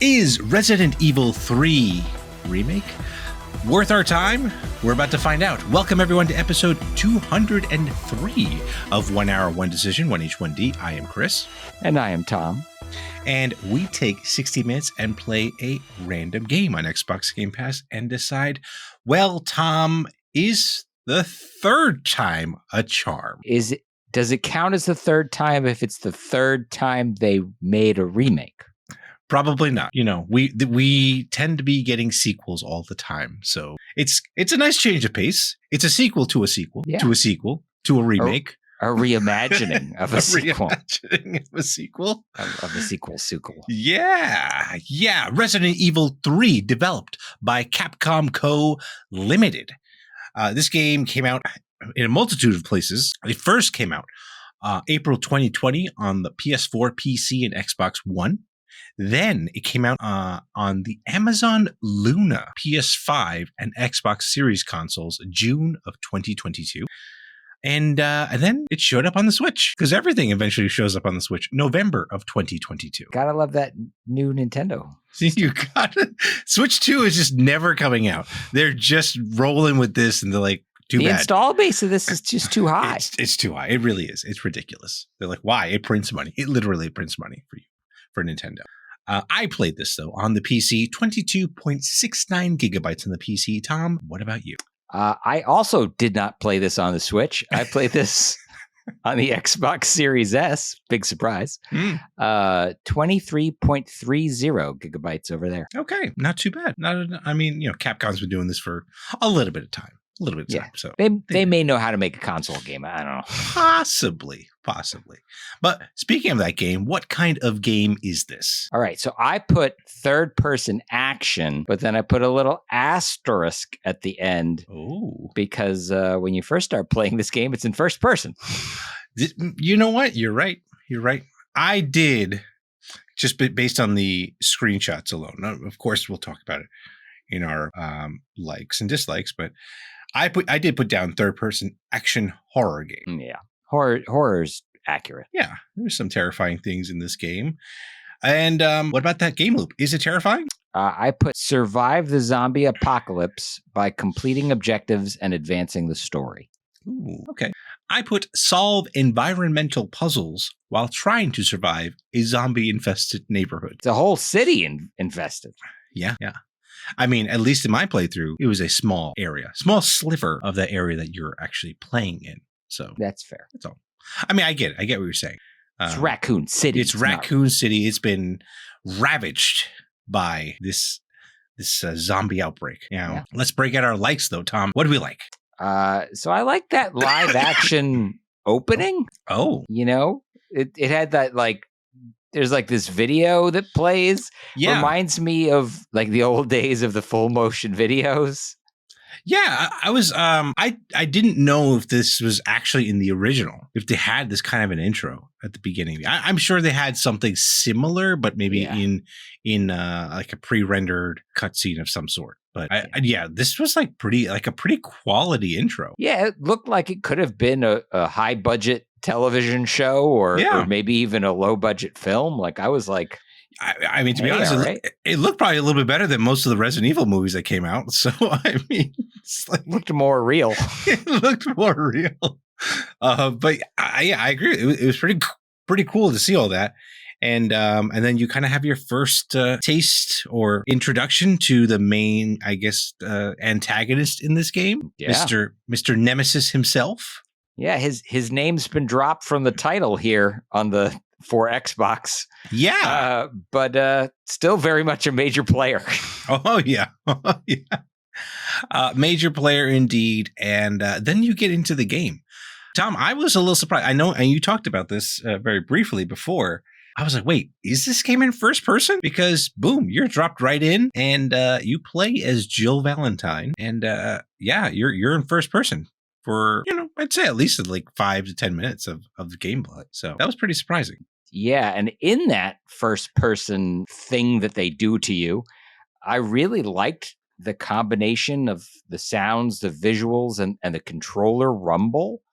Is Resident Evil 3 Remake worth our time? We're about to find out. Welcome everyone to episode 203 of 1 Hour, 1 Decision, 1H1D. I am Chris. And I am Tom. And we take 60 minutes and play a random game on Xbox Game Pass and decide, well, Tom, is the third time a charm? Does it count as the third time if it's the third time they made a remake? Probably not. You know, we tend to be getting sequels all the time. So it's a nice change of pace. It's a sequel to a sequel, to a sequel, to a remake. A reimagining of a sequel. Reimagining of a sequel. Of a sequel. Yeah. Resident Evil 3, developed by Capcom Co. Limited. This game came out in a multitude of places. It first came out April 2020 on the PS4, PC, and Xbox One. Then it came out on the Amazon Luna PS5 and Xbox Series consoles June of 2022. And then it showed up on the Switch, because everything eventually shows up on the Switch, November of 2022. Gotta love that new Nintendo. See, you got it. Switch 2 is just never coming out. They're just rolling with this, and they're like, too bad. The install base of this is just too high. It's too high. It really is. It's ridiculous. They're like, why? It prints money. It literally prints money for you, for Nintendo. I played this, though, on the PC, 22.69 gigabytes on the PC. Tom, what about you? I also did not play this on the Switch. I played this on the Xbox Series S. Big surprise. 23.30 gigabytes over there. Okay, not too bad. I mean, Capcom's been doing this for a little bit of time. So they may know how to make a console game. I don't know. Possibly. But speaking of that game, what kind of game is this? All right. So I put third person action, but then I put a little asterisk at the end. Oh, because when you first start playing this game, it's in first person. You know what? You're right. I did, just based on the screenshots alone. Now, of course, we'll talk about it in our likes and dislikes, but I did put down third person action horror game. Yeah. Horror's accurate. Yeah. There's some terrifying things in this game. And what about that game loop? Is it terrifying? I put survive the zombie apocalypse by completing objectives and advancing the story. Ooh, okay. I put solve environmental puzzles while trying to survive a zombie infested neighborhood. It's a whole city infested. Yeah. I mean, at least in my playthrough, it was a small sliver of the area that you're actually playing in. So that's fair. That's all. I mean, I get what you're saying. It's Raccoon City. It's Raccoon City. It's been ravaged by this zombie outbreak. Yeah. Let's break out our likes, though, Tom. What do we like? So I like that live action opening. Oh, it had that there's this video that plays. Yeah. Reminds me of the old days of the full motion videos. Yeah, I was I didn't know if this was actually in the original, if they had this kind of an intro at the beginning. I'm sure they had something similar, but maybe in a pre-rendered cutscene of some sort. But this was a pretty quality intro. Yeah, it looked like it could have been a high budget television show or maybe even a low budget film. I was like, I mean, to be honest, it looked probably a little bit better than most of the Resident Evil movies that came out. So, I mean, it looked more real. It looked more real. But I agree. It was pretty cool to see all that. And then you kind of have your first taste or introduction to the main, I guess, antagonist in this game, Mr. Nemesis himself. Yeah, his name's been dropped from the title here for Xbox. Yeah. But still very much a major player. Oh, yeah. Major player indeed. And then you get into the game. Tom, I was a little surprised. I know, and you talked about this very briefly before. I was like, wait, is this game in first person? Because boom, you're dropped right in and you play as Jill Valentine. And you're in first person for, I'd say at least 5 to 10 minutes of the gameplay. So that was pretty surprising. Yeah. And in that first person thing that they do to you, I really liked the combination of the sounds, the visuals, and the controller rumble.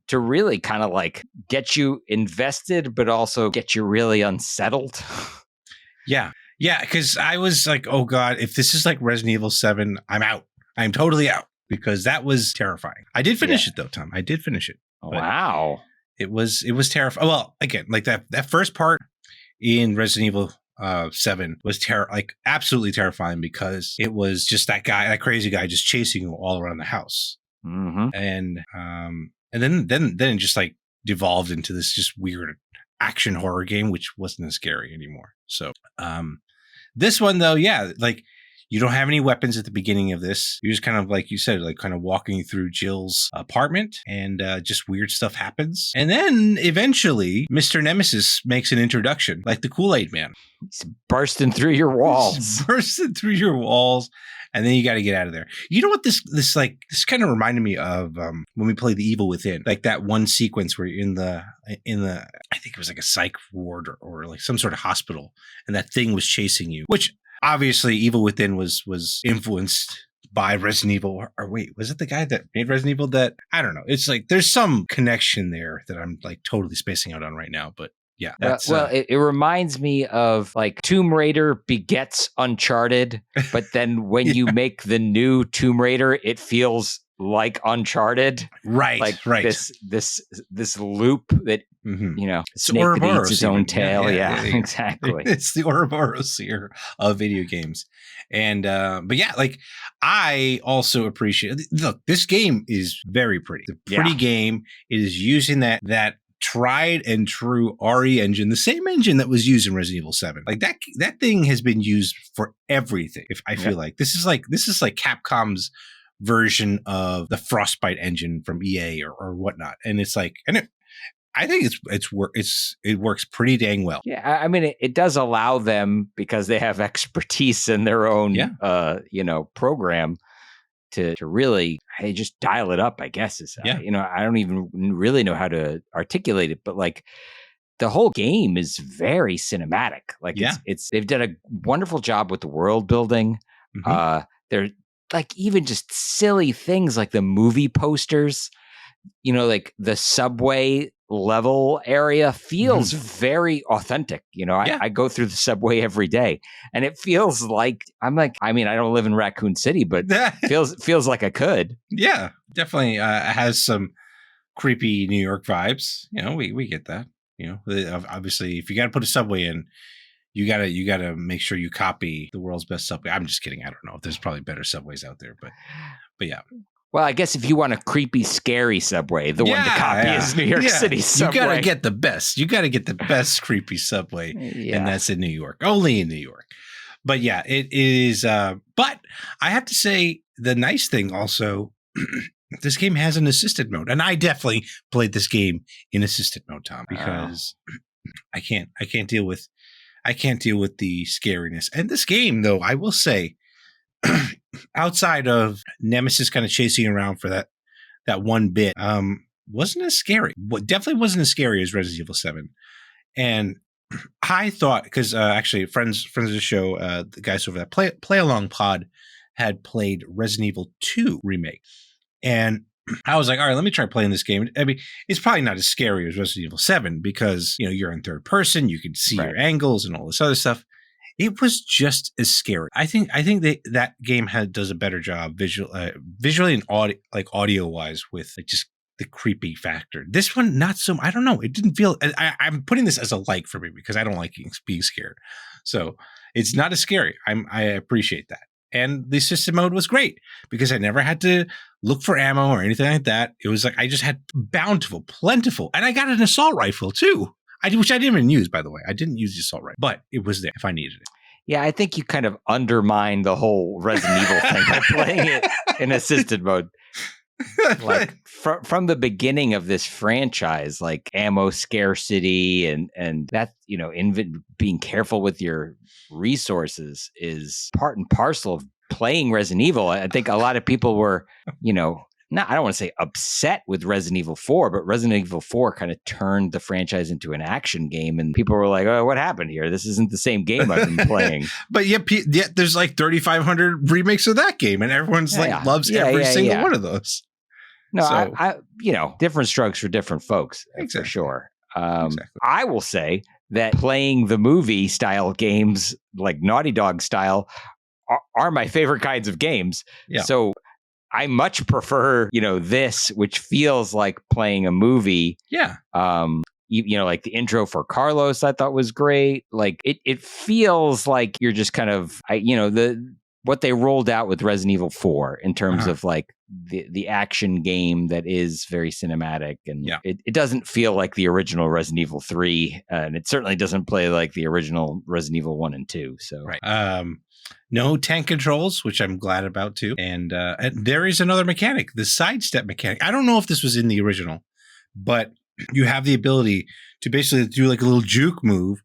To really kind of get you invested, but also get you really unsettled. Yeah. Yeah, because I was like, oh God, if this is like Resident Evil 7, I'm out. I'm totally out because that was terrifying. I did finish it though, Tom. I did finish it. Wow. It was terrifying. Well, again, like that first part in Resident Evil 7 was absolutely terrifying because it was just that crazy guy just chasing you all around the house. Mm-hmm. And then it just like devolved into this just weird action horror game, which wasn't as scary anymore. So this one though, yeah, like you don't have any weapons at the beginning of this. You're just kind of like you said, like kind of walking through Jill's apartment and just weird stuff happens. And then eventually Mr. Nemesis makes an introduction, like the Kool-Aid Man. He's bursting through your walls. Bursting through your walls. And then you got to get out of there. You know what this kind of reminded me of when we played The Evil Within, like that one sequence where you're in the I think it was like a psych ward or like some sort of hospital, and that thing was chasing you. Which obviously, Evil Within was influenced by Resident Evil. Or wait, was it the guy that made Resident Evil? That I don't know. It's like there's some connection there that I'm like totally spacing out on right now, but. Yeah, that's it reminds me of like Tomb Raider begets Uncharted, but then when you make the new Tomb Raider, it feels like Uncharted, right? Like right. This loop that you know, it's snake that eats its own tail. Yeah, exactly. It's the Ouroboros here of video games, and but yeah, like I also appreciate. Look, this game is very pretty. It's a pretty game. It is using that tried and true RE engine, the same engine that was used in Resident Evil 7. Like that thing has been used for everything. If I feel like this is like Capcom's version of the Frostbite engine from EA or whatnot. And it's like, I think it works pretty dang well. Yeah, I mean, it does allow them, because they have expertise in their own, program, to really just dial it up, I guess. I don't even really know how to articulate it, but like the whole game is very cinematic. Like it's they've done a wonderful job with the world building. Mm-hmm. They're like even just silly things like the movie posters, like the subway level area feels very authentic. I go through the subway every day and it feels like I don't live in Raccoon City, but feels like I could. Yeah, definitely has some creepy New York vibes. We get that. Obviously if you got to put a subway in, you gotta make sure you copy the world's best subway. I'm just kidding. I don't know if there's probably better subways out there, but yeah. Well, I guess if you want a creepy, scary subway, the one to copy is New York City subway. You got to get the best. You got to get the best creepy subway, and that's in New York. Only in New York. But yeah, it is. But I have to say, the nice thing also, this game has an assisted mode, and I definitely played this game in assisted mode, Tom, because I can't deal with the scariness. And this game, though, I will say, outside of Nemesis kind of chasing around for that one bit, wasn't as scary. Definitely wasn't as scary as Resident Evil 7. And I thought, because actually friends of the show, the guys over that play along pod had played Resident Evil 2 remake, and I was like, all right, let me try playing this game. I mean, it's probably not as scary as Resident Evil 7 because you're in third person, you can see your angles and all this other stuff. It was just as scary. I think that game does a better job visually and audio wise with like just the creepy factor. This one, not so. I don't know. It didn't feel. I'm putting this as a like for me because I don't like being scared. So it's not as scary. I appreciate that. And the system mode was great because I never had to look for ammo or anything like that. It was like I just had plentiful, and I got an assault rifle too. Which I didn't even use, by the way. I didn't use the assault rifle, but it was there if I needed it. Yeah, I think you kind of undermine the whole Resident Evil thing by playing it in assisted mode. Like from the beginning of this franchise, like ammo scarcity and that, being careful with your resources is part and parcel of playing Resident Evil. I think a lot of people were, I don't want to say upset with Resident Evil 4, but Resident Evil 4 kind of turned the franchise into an action game. And people were like, oh, what happened here? This isn't the same game I've been playing. But yet there's like 3,500 remakes of that game. And everyone's loves every single one of those. No, so, I different strokes for different folks, exactly. For sure. Exactly. I will say that playing the movie style games, like Naughty Dog style, are my favorite kinds of games. Yeah. So I much prefer, this, which feels like playing a movie. Yeah. Like the intro for Carlos, I thought was great. Like it feels like you're just kind of, what they rolled out with Resident Evil 4 in terms of like the action game that is very cinematic, and it doesn't feel like the original Resident Evil 3, and it certainly doesn't play like the original Resident Evil 1 and 2. So right. No tank controls, which I'm glad about too. And there is another mechanic, the sidestep mechanic. I don't know if this was in the original, but you have the ability to basically do like a little juke move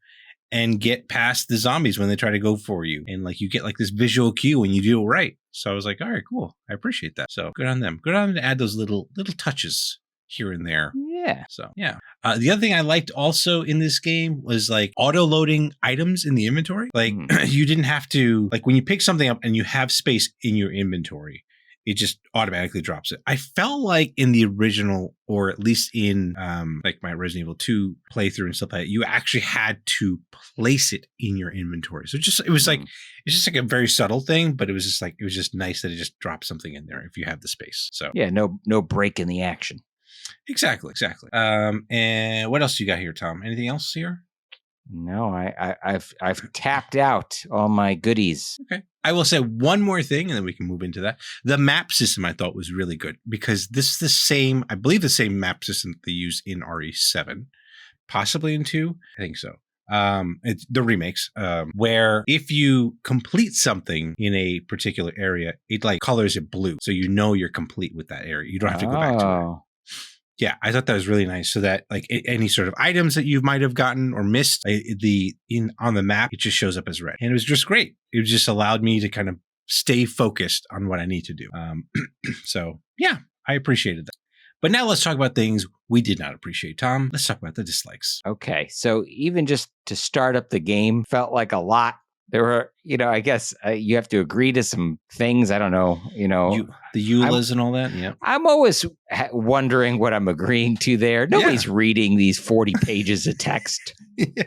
and get past the zombies when they try to go for you. And like you get like this visual cue when you do it right. So I was like, all right, cool. I appreciate that. So good on them. Good on them to add those little touches here and there. Yeah. So yeah. The other thing I liked also in this game was like auto loading items in the inventory. Like you didn't have to, like when you pick something up and you have space in your inventory, it just automatically drops it. I felt like in the original, or at least in like my Resident Evil 2 playthrough and stuff like that, you actually had to place it in your inventory. So it was like, it's just like a very subtle thing, but it was just nice that it just dropped something in there if you have the space. So yeah, no break in the action. Exactly. And what else you got here, Tom? Anything else here? No, I've tapped out all my goodies. Okay. I will say one more thing, and then we can move into that. The map system I thought was really good because this is the same, I believe the same map system that they use in RE7, possibly in 2. I think so. It's the remakes, where if you complete something in a particular area, it like colors it blue. So you know you're complete with that area. You don't have to go back to it. Yeah, I thought that was really nice. So that like any sort of items that you might have gotten or missed on the map, it just shows up as red. And it was just great. It just allowed me to kind of stay focused on what I need to do. So yeah, I appreciated that. But now let's talk about things we did not appreciate. Tom, let's talk about the dislikes. Okay, so even just to start up the game felt like a lot. There were, I guess you have to agree to some things. I don't know, the EULAs and all that. Yeah. I'm always wondering what I'm agreeing to there. Nobody's reading these 40 pages of text. Yeah.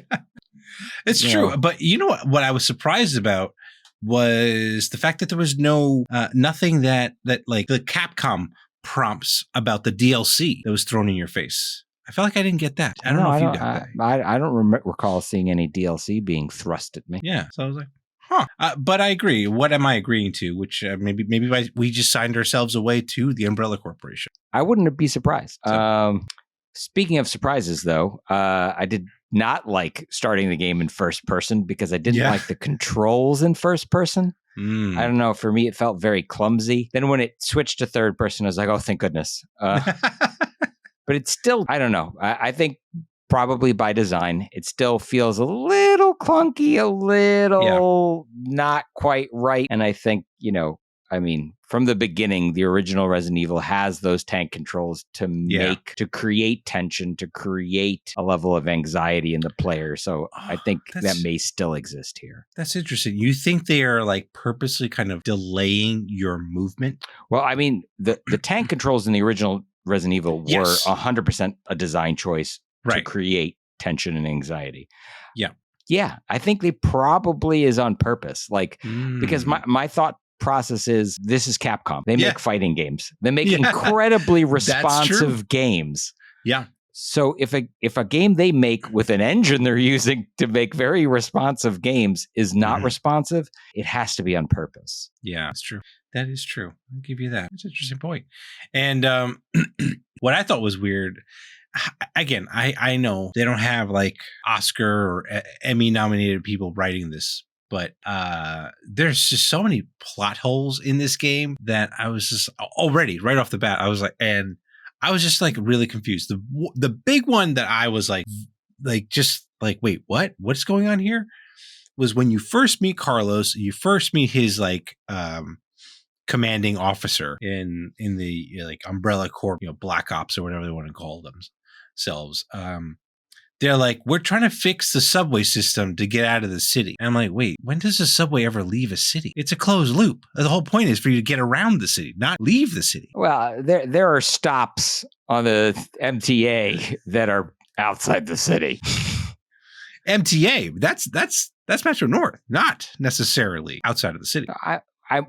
It's true. But you know what I was surprised about was the fact that there was nothing that like the Capcom prompts about the DLC that was thrown in your face. I felt like I didn't get that. I don't know if you got that. I don't recall seeing any DLC being thrust at me. Yeah. So I was like, huh. But I agree. What am I agreeing to? Which maybe we just signed ourselves away to the Umbrella Corporation. I wouldn't be surprised. Speaking of surprises, though, I did not like starting the game in first person because I didn't like the controls in first person. I don't know. For me, it felt very clumsy. Then when it switched to third person, I was like, oh, thank goodness. But it's still, I don't know. I think probably by design, it still feels a little clunky, a little not quite right. And I think, from the beginning, the original Resident Evil has those tank controls to create tension, to create a level of anxiety in the player. So I think that may still exist here. That's interesting. You think they are like purposely kind of delaying your movement? Well, the tank controls in the original Resident Evil were 100% a design choice to create tension and anxiety. Yeah, I think they probably is on purpose. Like, because my thought process is this is Capcom. They make fighting games. They make incredibly responsive games. Yeah. So if a game they make with an engine they're using to make very responsive games is not responsive, it has to be on purpose. Yeah, that's true. That is true. I'll give you that. It's an interesting point. And what I thought was weird, again, I know they don't have like Oscar or Emmy nominated people writing this, but there's just so many plot holes in this game that I was just already right off the bat, I was just like really confused. The big one that I was like, wait, what? What's going on here? Was when you first meet Carlos, you first meet his like commanding officer in the like Umbrella Corp, Black Ops or whatever they want to call themselves. They're like, we're trying to fix the subway system to get out of the city. And I'm like, wait, when does the subway ever leave a city? It's a closed loop. The whole point is for you to get around the city, not leave the city. Well, there are stops on the MTA that are outside the city. MTA. That's Metro North, not necessarily outside of the city.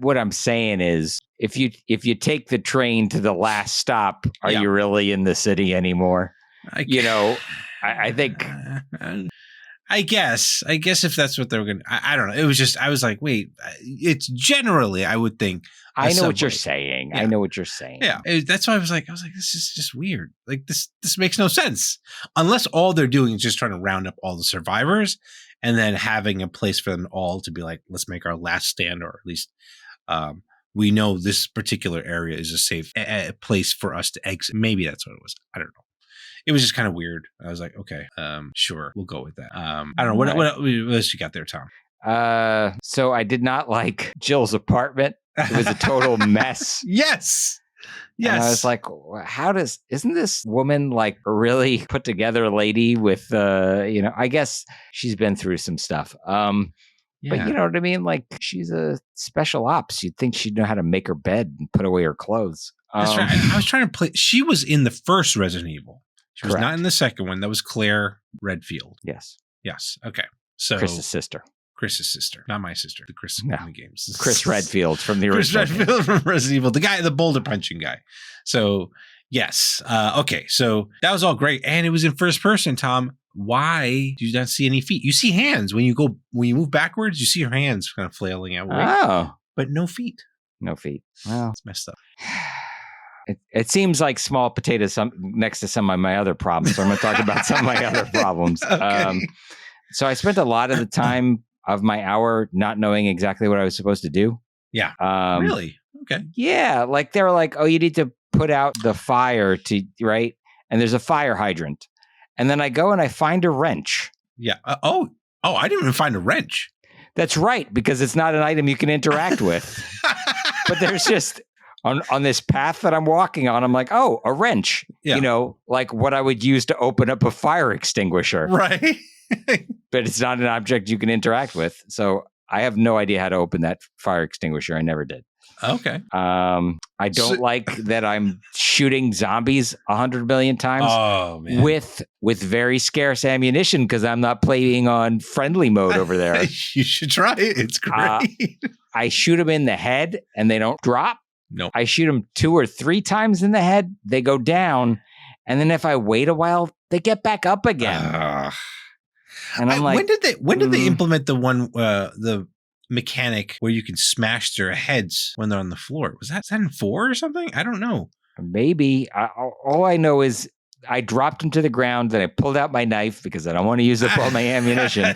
What I'm saying is, if you take the train to the last stop, are you really in the city anymore? I think. I guess if that's what they were going to, I don't know. It was just, I was like, wait, it's generally, I would think. I know what you're saying. Yeah. I know what you're saying. Yeah. That's why I was like, this is just weird. Like this makes no sense unless all they're doing is just trying to round up all the survivors and then having a place for them all to be like, let's make our last stand, or at least, we know this particular area is a safe place for us to exit. Maybe that's what it was. I don't know. It was just kind of weird. I was like, okay, sure, we'll go with that. I don't know. What else you got there, Tom? So I did not like Jill's apartment. It was a total mess. Yes. And I was like, isn't this woman like a really put together lady with, I guess she's been through some stuff. But you know what I mean? Like, she's a special ops. You'd think she'd know how to make her bed and put away her clothes. That's right. I was trying to play. She was in the first Resident Evil. She was not in the second one. That was Claire Redfield. Yes. Okay. So Chris's sister. Not my sister. The Chris in the games. Chris Redfield from the original. Chris Redfield from Resident Evil, the boulder punching guy. So yes. Okay. So that was all great, and it was in first person. Tom, why do you not see any feet? You see hands when you move backwards. You see your hands kind of flailing out. Oh, but no feet. No feet. Well, it's messed up. It seems like small potatoes next to some of my other problems. So I'm going to talk about some of my other problems. Okay. So I spent a lot of the time of my hour not knowing exactly what I was supposed to do. Yeah. Really? Okay. Yeah. Like they were like, oh, you need to put out the fire right? And there's a fire hydrant. And then I go and I find a wrench. Yeah. I didn't even find a wrench. That's right, because it's not an item you can interact with. But there's just... On this path that I'm walking on, I'm like, oh, a wrench, like what I would use to open up a fire extinguisher. Right. But it's not an object you can interact with. So I have no idea how to open that fire extinguisher. I never did. Okay. I don't like that I'm shooting zombies 100 million times with very scarce ammunition because I'm not playing on friendly mode over there. You should try it. It's great. I shoot them in the head and they don't drop. No, I shoot them 2 or 3 times in the head. They go down. And then if I wait a while, they get back up again. And I'm like, when did they implement the one, the mechanic where you can smash their heads when they're on the floor? Was that in 4 or something? I don't know. Maybe. All I know is I dropped them to the ground. Then I pulled out my knife because I don't want to use up all my ammunition.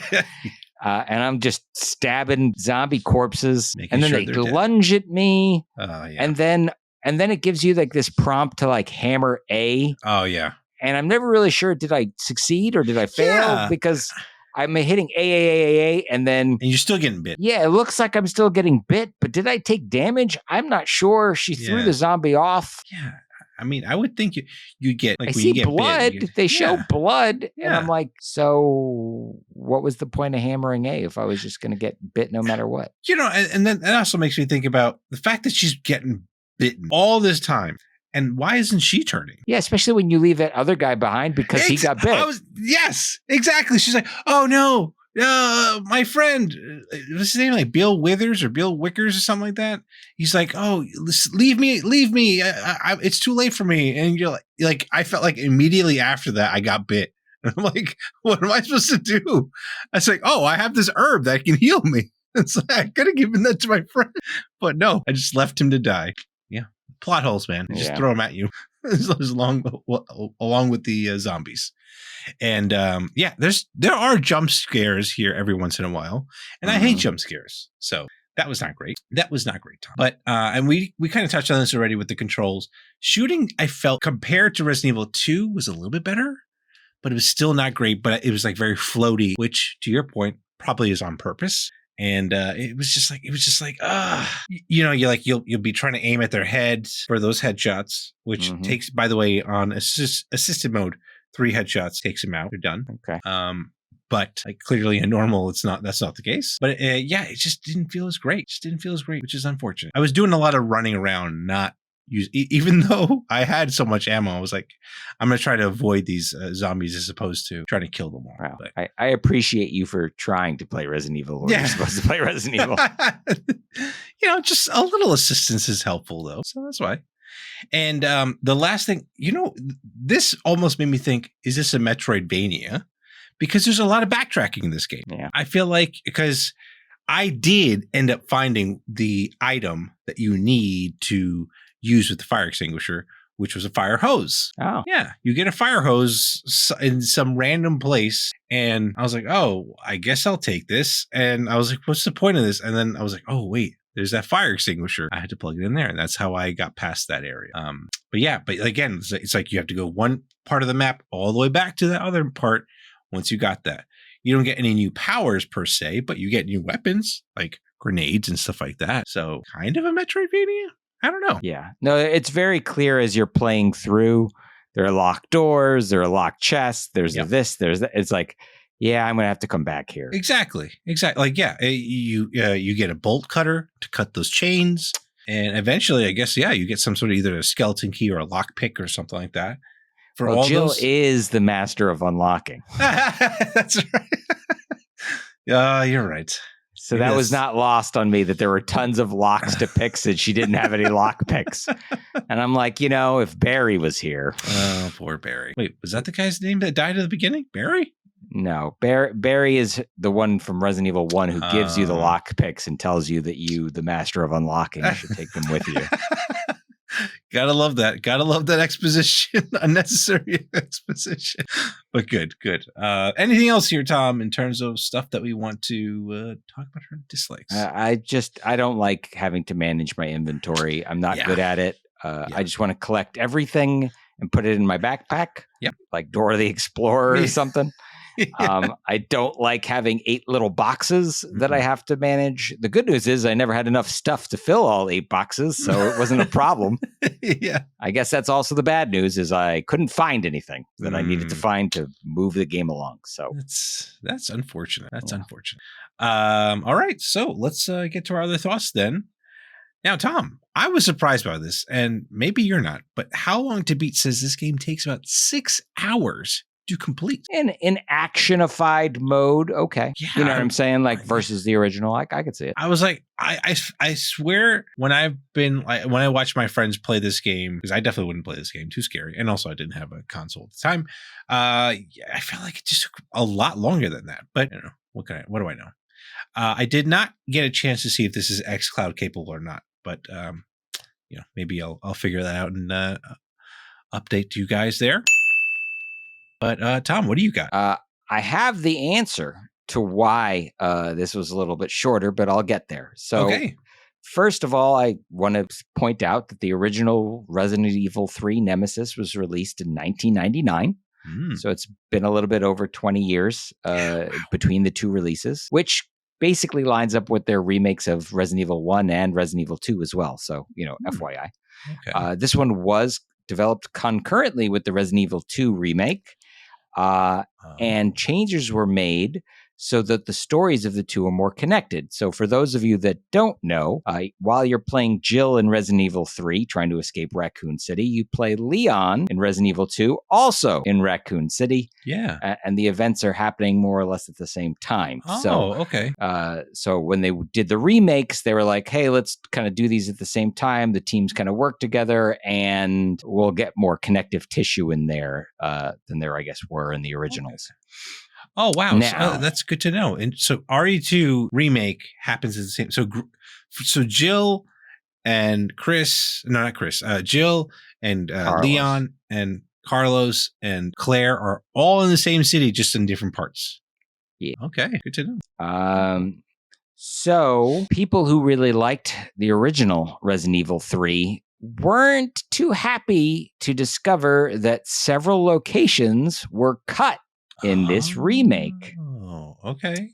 And I'm just stabbing zombie corpses, and then they lunge at me. And then it gives you like this prompt to like hammer A. Oh yeah. And I'm never really sure, did I succeed or did I fail? Because I'm hitting A, and you're still getting bit. Yeah, it looks like I'm still getting bit, but did I take damage? I'm not sure. She threw the zombie off. Yeah. I mean, I would think you get like I when see you get blood. bit, they show blood, and I'm like, so what was the point of hammering A if I was just going to get bit no matter what? And then it also makes me think about the fact that she's getting bitten all this time, and why isn't she turning? Yeah, especially when you leave that other guy behind because he got bit. Yes, exactly. She's like, oh no. My friend, what's his name? Like Bill Withers or Bill Wickers or something like that. He's like, oh, leave me. It's too late for me. And you're like, I felt like immediately after that, I got bit. And I'm like, what am I supposed to do? I was like, oh, I have this herb that can heal me. It's like, I could have given that to my friend, but no, I just left him to die. Yeah. Plot holes, man. Just throw them at you along with the zombies. And there are jump scares here every once in a while, and I hate jump scares. So that was not great. Tom. But and we kind of touched on this already with the controls. Shooting, I felt compared to Resident Evil 2 was a little bit better, but it was still not great. But it was like very floaty, which to your point probably is on purpose. And it was just like you'll be trying to aim at their heads for those headshots, which takes, by the way, on assisted mode, 3 headshots takes them out. They're done. Okay. But like clearly in normal, that's not the case. But it just didn't feel as great. Which is unfortunate. I was doing a lot of running around, not use, even though I had so much ammo. I was like, I'm going to try to avoid these zombies as opposed to trying to kill them all. Wow. I appreciate you for trying to play Resident Evil when you're supposed to play Resident Evil. Just a little assistance is helpful, though. So that's why. And the last thing, this almost made me think, is this a Metroidvania? Because there's a lot of backtracking in this game. Yeah. I feel like, because I did end up finding the item that you need to use with the fire extinguisher, which was a fire hose. Oh. Yeah. You get a fire hose in some random place. And I was like, oh, I guess I'll take this. And I was like, what's the point of this? And then I was like, oh, wait, there's that fire extinguisher. I had to plug it in there. And that's how I got past that area. But again, it's like you have to go one part of the map all the way back to the other part once you got that. You don't get any new powers per se, but you get new weapons like grenades and stuff like that. So kind of a Metroidvania? I don't know. Yeah. No, it's very clear as you're playing through. There are locked doors, there are locked chests, there's this, there's that. It's like, yeah, I'm going to have to come back here. Exactly. Like, yeah, you get a bolt cutter to cut those chains. And eventually, I guess, you get some sort of either a skeleton key or a lockpick or something like that. Jill is the master of unlocking. That's right. You're right. So that was not lost on me that there were tons of locks to picks and she didn't have any lock picks. And I'm like, if Barry was here. Oh, poor Barry. Wait, was that the guy's name that died at the beginning? Barry? No, Barry is the one from Resident Evil 1 who gives you the lock picks and tells you that you, the master of unlocking, should take them with you. Gotta love that. Gotta love that exposition. Unnecessary exposition. But good. Anything else here, Tom, in terms of stuff that we want to talk about our dislikes? I don't like having to manage my inventory. I'm not good at it. I just want to collect everything and put it in my backpack. Yep. Like Dora the Explorer or something. I don't like having 8 little boxes that I have to manage. The good news is I never had enough stuff to fill all 8 boxes, so it wasn't a problem. Yeah. I guess that's also the bad news is I couldn't find anything that I needed to find to move the game along. So that's unfortunate. That's unfortunate. All right. So let's get to our other thoughts then. Now, Tom, I was surprised by this, and maybe you're not, but How Long to Beat says this game takes about 6 hours to complete. In actionified mode, okay. Yeah, you know what I'm saying? Like versus the original, I could see it. I was like, I swear when when I watched my friends play this game, because I definitely wouldn't play this game, too scary. And also I didn't have a console at the time. I felt like it just took a lot longer than that. But what do I know? I did not get a chance to see if this is xCloud capable or not. But maybe I'll figure that out and update you guys there. But Tom, what do you got? I have the answer to why this was a little bit shorter, but I'll get there. So first of all, I want to point out that the original Resident Evil 3 Nemesis was released in 1999. So it's been a little bit over 20 years between the two releases, which basically lines up with their remakes of Resident Evil 1 and Resident Evil 2 as well. So, FYI. Okay. This one was developed concurrently with the Resident Evil 2 remake. And changes were made so that the stories of the two are more connected. So for those of you that don't know, while you're playing Jill in Resident Evil 3, trying to escape Raccoon City, you play Leon in Resident Evil 2, also in Raccoon City. Yeah. And the events are happening more or less at the same time. Okay. So when they did the remakes, they were like, hey, let's kind of do these at the same time. The teams kind of work together and we'll get more connective tissue in there than there, I guess, were in the originals. Okay. Oh, wow. Now, that's good to know. And so RE2 remake happens at the same. So Jill and Jill and Leon and Carlos and Claire are all in the same city, just in different parts. Yeah. Okay. Good to know. So people who really liked the original Resident Evil 3 weren't too happy to discover that several locations were cut in this remake. Oh, okay.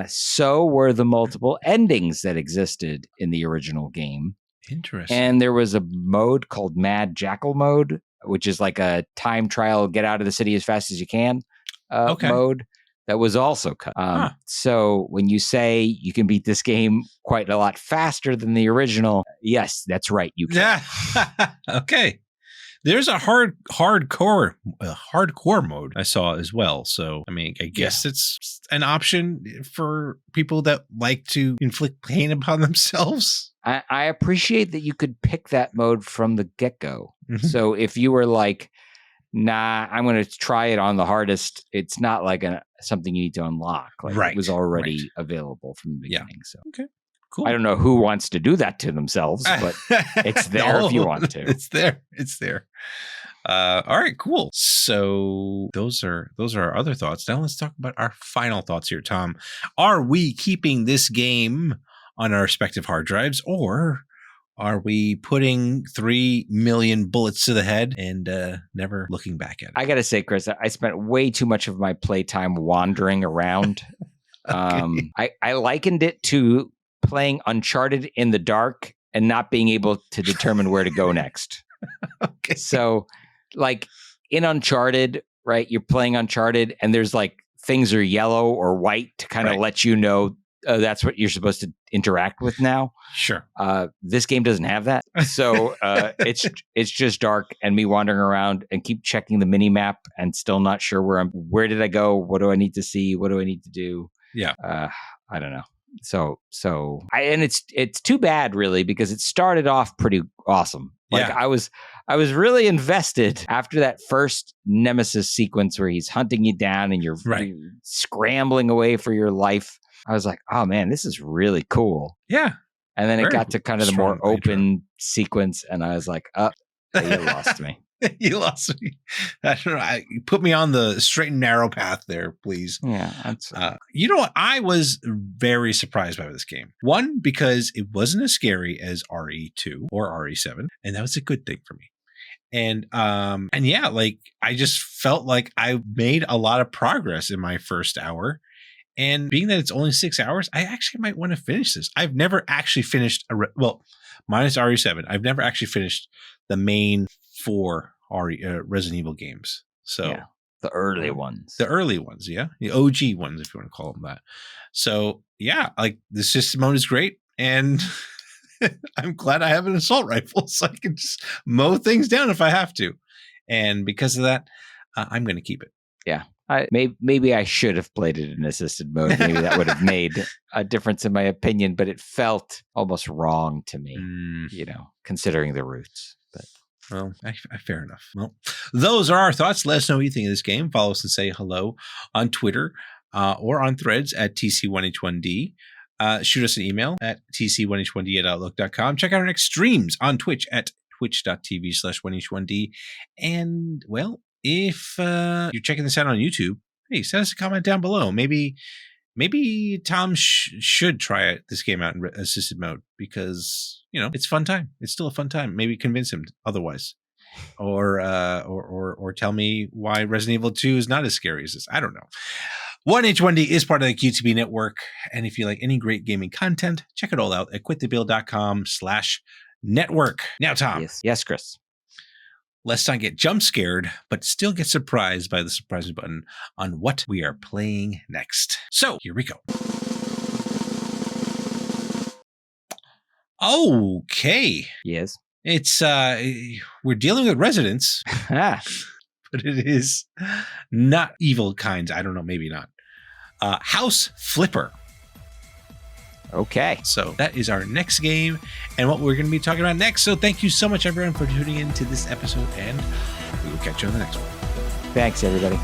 So were the multiple endings that existed in the original game. Interesting. And there was a mode called Mad Jackal mode, which is like a time trial, get out of the city as fast as you can mode. that was also cut. Huh. So when you say you can beat this game quite a lot faster than the original, yes, that's right. You can. Yeah. Okay. There's a hardcore mode I saw as well. So, I mean, I guess it's an option for people that like to inflict pain upon themselves. I appreciate that you could pick that mode from the get-go. Mhm. So if you were like, nah, I'm going to try it on the hardest, it's not like something you need to unlock. Like Right, it was already available from the Yeah. beginning. So Okay, cool. I don't know who wants to do that to themselves, but it's there if you want to. It's there. It's there. All right, cool. So those are our other thoughts. Now let's talk about our final thoughts here, Tom. Are we keeping this game on our respective hard drives, or are we putting 3 million bullets to the head and never looking back at it? I got to say, Chris, I spent way too much of my playtime wandering around. Okay. I likened it to playing Uncharted in the dark and not being able to determine where to go next. Okay. So, like in Uncharted, right? You're playing Uncharted and there's like things are yellow or white to kind of let you know that's what you're supposed to interact with now. Sure. This game doesn't have that. So it's just dark and me wandering around and keep checking the mini map and still not sure where did I go? What do I need to see? What do I need to do? Yeah. I don't know. And it's too bad really, because it started off pretty awesome. Like I was really invested after that first Nemesis sequence where he's hunting you down and you're scrambling away for your life. I was like, oh man, this is really cool. Yeah. And then it got to kind of the more open sequence and I was like, oh, you lost me. You lost me. I don't know. You put me on the straight and narrow path there, please. Yeah. That's you know what? I was very surprised by this game. One, because it wasn't as scary as RE2 or RE7, and that was a good thing for me. And yeah, like I just felt like I made a lot of progress in my first hour. And being that it's only 6 hours, I actually might want to finish this. I've never actually finished minus RE7. I've never actually finished the main 4 Resident Evil games. So yeah, the early ones. The early ones, yeah. The OG ones, if you want to call them that. So yeah, like the system mode is great. And I'm glad I have an assault rifle so I can just mow things down if I have to. And because of that, I'm going to keep it. Yeah. Maybe I should have played it in assisted mode. Maybe that would have made a difference in my opinion, but it felt almost wrong to me, considering the roots. But well, fair enough. Well, those are our thoughts. Let us know what you think of this game. Follow us and say hello on Twitter or on Threads at TC1H1D. Shoot us an email at tc1h1d@outlook.com. Check out our next streams on Twitch at twitch.tv/1h1d. And, well, if you're checking this out on YouTube, hey, send us a comment down below. Maybe Tom should try this game out in assisted mode because, it's a fun time. It's still a fun time. Maybe convince him otherwise. Or tell me why Resident Evil 2 is not as scary as this. I don't know. 1H1D is part of the QTB network. And if you like any great gaming content, check it all out at quitthebill.com/network. Now, Tom. Yes, Chris. Let's not get jump scared, but still get surprised by the surprise button on what we are playing next. So here we go. Okay. Yes. It's we're dealing with residents, but it is not evil kinds. I don't know, maybe not. House Flipper. Okay. So that is our next game and what we're going to be talking about next. So thank you so much, everyone, for tuning in to this episode, and we will catch you on the next one. Thanks, everybody.